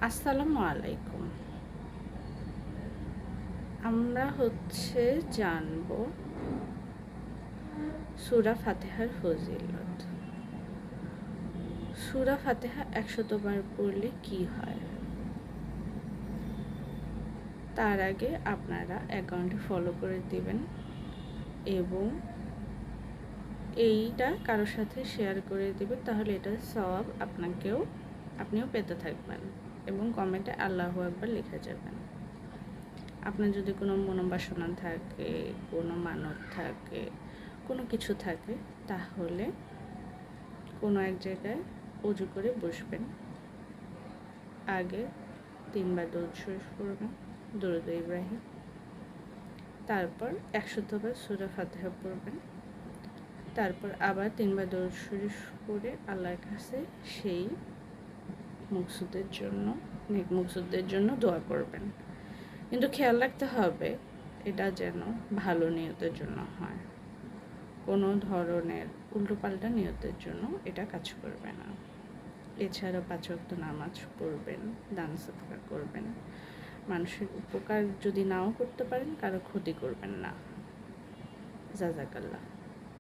আসসালামু আলাইকুম। আমরা জানব সূরা ফাতিহার ফজিলত। সূরা ফাতিহা ১০০ বার পড়লে কি হয়? তার আগে আপনারা অ্যাকাউন্টে ফলো করে দিবেন এবং এইটা কারোর সাথে শেয়ার করে দিবেন, তাহলে এটার সওয়াব আপনিও পেতে থাকবেন এবং কমেন্টে আল্লাহু আকবার লিখে যাবেন। আপনার যদি কোনো মনোবাসনা থাকে, কোনো মানত থাকে, কোনো কিছু থাকে, তাহলে কোনো এক জায়গায় উজু করে বসবেন। আগে ৩ বার দরুদ শরীফ পড়বেন, দরুদে ইব্রাহিম। তারপর ১০০ বার সূরা ফাতিহা পড়বেন। তারপর আবার ৩ বার দরুদ শরীফ পড়ে আল্লাহর কাছে সেই নেক মকসুদের জন্য দোয়া করবেন। কিন্তু খেয়াল রাখতে হবে এটা যেন ভালো নিয়তের জন্য হয়, কোনো ধরনের উল্টোপাল্টা নিয়তের জন্য এটা কাজ করবে না। এছাড়া ৫ ওয়াক্ত নামাজ পড়বেন, দান সদকা করবেন, মানুষের উপকার যদি নাও করতে পারেন কারো ক্ষতি করবেন না। জাযাকাল্লাহ।